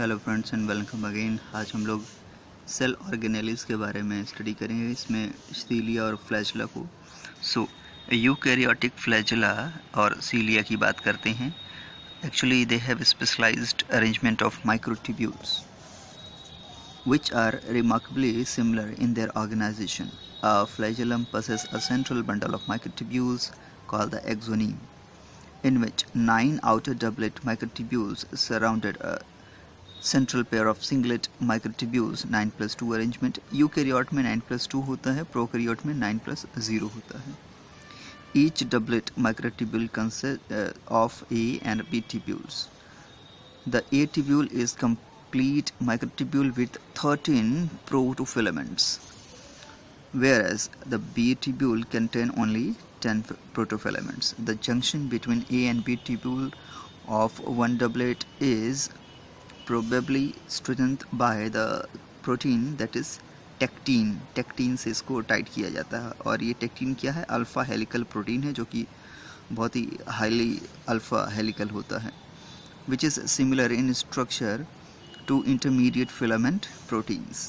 Hello friends and welcome again. आज हम लोग सेल ऑर्गेनेलिस के बारे में स्टडी करेंगे, इसमें सीलिया और फ्लैजिला को। यूकैरियोटिक फ्लैजिला और सीलिया की बात करते हैं। Actually they have specialised arrangement of microtubules which are remarkably similar in their organization. A flagellum possesses a central bundle of microtubules called the axoneme, in which 9 outer doublet microtubules surrounded a central pair of singlet microtubules 9+2 arrangement. Eukaryote में 9+2 होता है, prokaryote में 9+0 होता है. Each doublet microtubule consists of A and B tubules. The A tubule is complete microtubule with 13 protofilaments, whereas the B tubule contain only 10 protofilaments. The junction between A and B tubule of one doublet is probably strengthened by the protein that is टेक्टीन. टेक्टीन से इसको tight किया जाता है, और ये टेक्टीन क्या है? Alpha helical protein है, जो कि बहुत ही हाईली अल्फा हेलिकल होता है, which is similar in structure to intermediate filament proteins.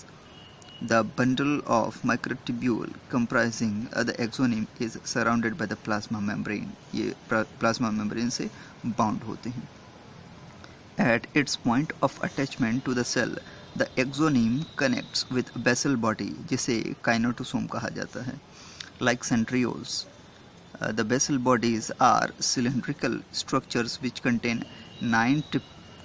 The bundle of microtubule comprising the axoneme is surrounded by the plasma membrane. ये plasma membrane से bound होते हैं. At its point of attachment to the cell, the axoneme connects with basal body, जिसे kinetosome कहा जाता है. Like centrioles, the basal bodies are cylindrical structures which contain 9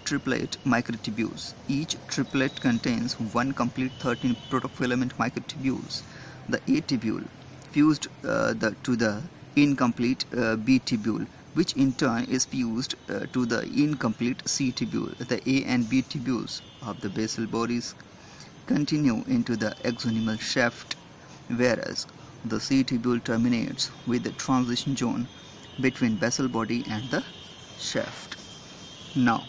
triplet microtubules. Each triplet contains one complete 13 protofilament microtubules. The A tubule fused to the incomplete B tubule, which in turn is fused to the incomplete C tubule. The A and B tubules of the basal bodies continue into the axonemal shaft, whereas the C tubule terminates with the transition zone between basal body and the shaft. Now,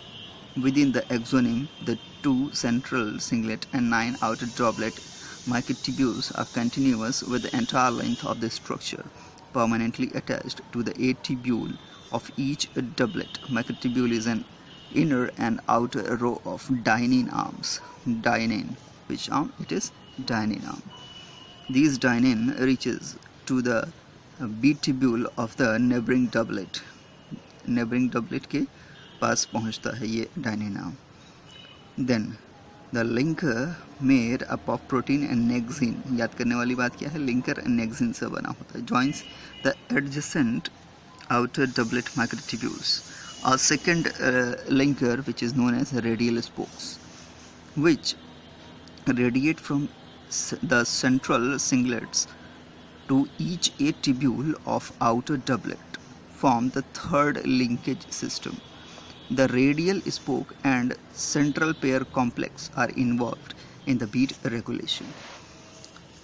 within the axoneme, the 2 central singlet and 9 outer doublet microtubules are continuous with the entire length of the structure, permanently attached to the A tubule of each doublet. Microtubule is an inner and outer row of dynein arms. Dynein, which arm? It is dynein arm. These dynein reaches to the B tubule of the neighboring doublet. Neighboring doublet के पास पहुंचता है ये dynein arm. Then the linker made up of protein and nexin. याद करने वाली बात क्या है? linker and nexin से बना होता है. Joins the adjacent outer doublet microtubules. A second linker, which is known as radial spokes, which radiate from the central singlets to each A tubule of outer doublet, form the third linkage system. The radial spoke and central pair complex are involved in the beat regulation.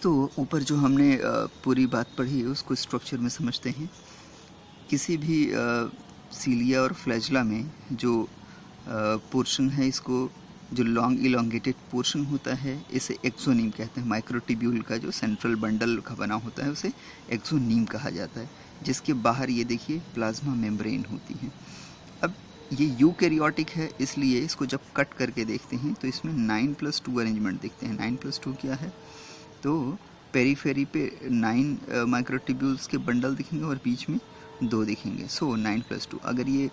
तो ऊपर जो हमने पूरी बात पढ़ी है उसको structure में समझते हैं. किसी भी सीलिया और फ्लैजिला में जो पोर्शन है, इसको जो लॉन्ग इलोंगेटेड पोर्शन होता है, इसे एक्सोनीम कहते हैं. माइक्रोट्यूब्यूल का जो सेंट्रल बंडल का बना होता है उसे एक्सोनीम कहा जाता है, जिसके बाहर ये देखिए प्लाज्मा मेम्ब्रेन होती है. अब ये यूकैरियोटिक है, इसलिए इसको जब कट करके देखते हैं तो इसमें 9+2 अरेंजमेंट देखते हैं. 9+2 क्या है? तो पेरीफेरी पे 9 माइक्रोट्यूब्यूल्स के बंडल दिखेंगे और बीच में 2 दिखेंगे. सो 9+2. अगर ये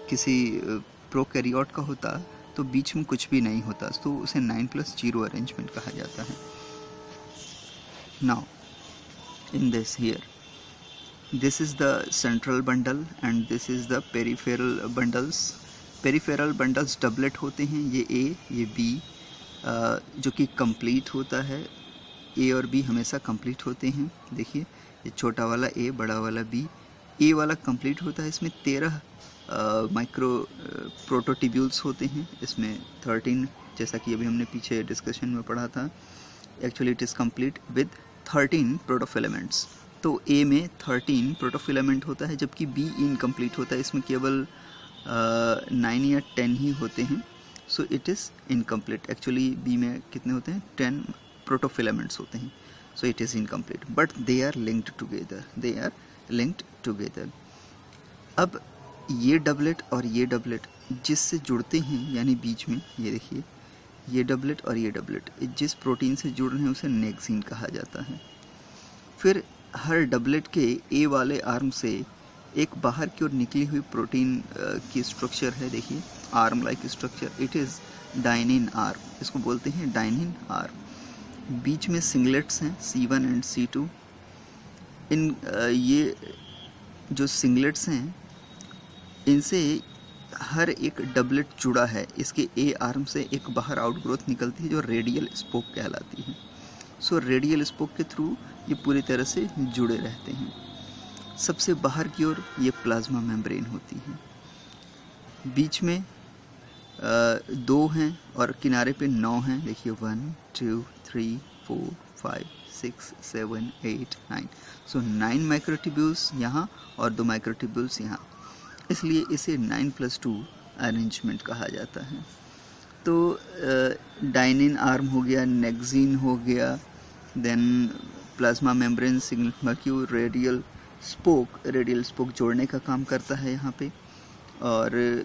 किसी प्रोकैरियोट का होता तो बीच में कुछ भी नहीं होता, तो उसे 9+0 अरेंजमेंट कहा जाता है. Now in this here, this is the central bundle and this is the peripheral bundles. peripheral bundles doublet होते हैं, ये A ये B, जो कि complete होता है. A और B हमेशा complete होते हैं. देखिए ये छोटा वाला A, बड़ा वाला B. A वाला complete होता है, इसमें 13 माइक्रो प्रोटोट्यूब्यूल्स होते हैं. इसमें 13, जैसा कि अभी हमने पीछे डिस्कशन में पढ़ा था. Actually it is complete with 13 प्रोटोफिलामेंट्स. तो A में 13 प्रोटोफिलामेंट होता है, जबकि B इनकम्प्लीट होता है, इसमें केवल 9 या 10 ही होते हैं. So it is incomplete. Actually B में कितने होते हैं? 10 प्रोटोफिलामेंट्स होते हैं. So it is incomplete, but they are linked together. They are linked together. अब ये डबलेट और ये डबलेट जिससे जुड़ते हैं, यानी बीच में ये देखिए ये डबलेट और ये डबलेट जिस प्रोटीन से जुड़ रहे हैं उसे नेक्सिन कहा जाता है। फिर हर डबलेट के ए वाले आर्म से एक बाहर की ओर निकली हुई प्रोटीन की स्ट्रक्चर है, देखिए arm like structure, it is dynein arm, इसको बोलते हैं डाइनिन आर्म। बीच में सिंगलेट्स हैं C1 एंड C2। इन ये जो सिंगलेट्स हैं इनसे हर एक डबलेट जुड़ा है, इसके ए आर्म से एक बाहर आउटग्रोथ निकलती है जो रेडियल स्पोक कहलाती है। सो रेडियल स्पोक के थ्रू ये पूरी तरह से जुड़े रहते हैं। सबसे बाहर की ओर ये प्लाज्मा मेम्ब्रेन होती है। बीच में 2 हैं और किनारे पे 9 हैं, देखिए 1 2 3 4 5 6 7 8 9। सो 9 माइक्रोट्यूब्यूल्स यहाँ और 2 माइक्रोट्यूब्यूल्स यहाँ, इसलिए इसे 9+2 अरेंजमेंट कहा जाता है। तो डाइनिन आर्म हो गया, नेक्सिन हो गया, देन प्लाज्मा मेम्ब्रेन, सिग्नल मर्क्यू, रेडियल स्पोक जोड़ने का काम करता है यहाँ पे, और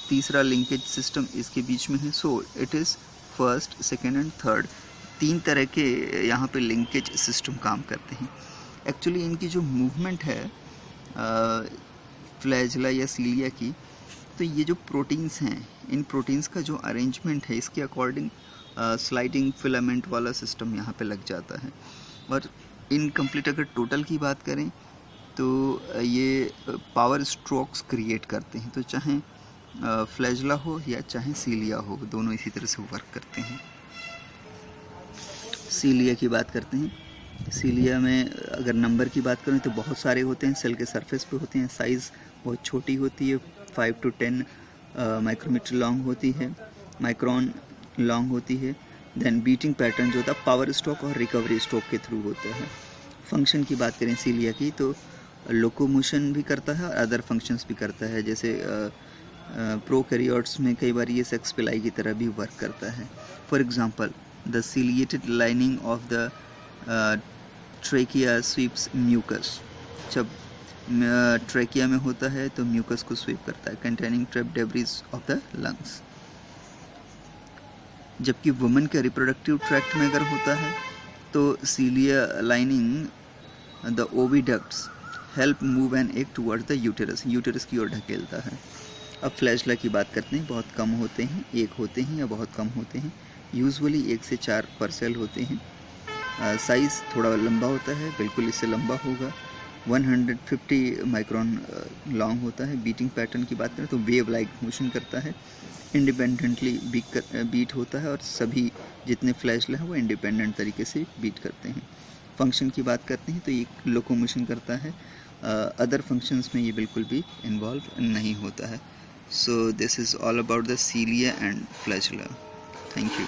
तीसरा लिंकेज सिस्टम इसके बीच में है। सो it is first, second and third, 3 तरह के यहाँ पे लिंकेज सिस्टम काम करते हैं। एक्चुअली इनकी जो मूवमेंट है फ्लैजेला या सीलिया की, तो ये जो प्रोटीन्स हैं, इन प्रोटीन्स का जो अरेंजमेंट है इसके अकॉर्डिंग स्लाइडिंग फिलामेंट वाला सिस्टम यहाँ पे लग जाता है। और इनकम्प्लीट अगर टोटल की बात करें तो ये पावर स्ट्रोक्स क्रिएट करते हैं, तो चाहे फ्लैजेला हो या चाहे सीलिया हो, दोनों इसी तरह से वर्क करते हैं। सीलिया की बात करते हैं। सीलिया में अगर नंबर की बात करें तो बहुत सारे होते हैं, सेल के सरफेस पे होते हैं, साइज़ बहुत छोटी होती है, 5 to 10 माइक्रोमीटर लॉन्ग होती है, माइक्रोन लॉन्ग होती है। देन बीटिंग पैटर्न जो होता है पावर स्ट्रोक और रिकवरी स्ट्रोक के थ्रू होता है। फंक्शन की बात करें सीलिया की तो लोकोमोशन भी करता है और अदर फंक्शंस भी करता है, जैसे प्रोकैरियोट्स में कई बार ये सेक्स पिलाई की तरह भी वर्क करता है। For example the ciliated lining of the trachea sweeps mucus, जब ट्रेकिया में होता है तो म्यूकस को स्वीप करता है, containing trapped debris of the lungs. जबकि वुमेन के रिप्रोडक्टिव ट्रैक्ट में अगर होता है तो cilia lining the oviducts help move an egg toward the uterus की ओर ढकेलता है। अब फ्लैजेला की बात करते हैं। बहुत कम होते हैं, 1 होते हैं या बहुत कम होते हैं, यूजुअली 1 से 4 पर सेल होते हैं। साइज़ थोड़ा लंबा होता है, बिल्कुल इससे लंबा होगा, 150 माइक्रोन लॉन्ग होता है। बीटिंग पैटर्न की बात करें तो वेव लाइक मोशन करता है, इंडिपेंडेंटली बीट होता है, और सभी जितने फ्लैजेला हैं वो इंडिपेंडेंट तरीके से बीट करते हैं। फंक्शन की बात करते हैं तो ये लोकोमोशन करता है, अदर फंक्शंस में ये बिल्कुल भी इन्वॉल्व नहीं होता है। So this is all about the cilia and flagella. Thank you.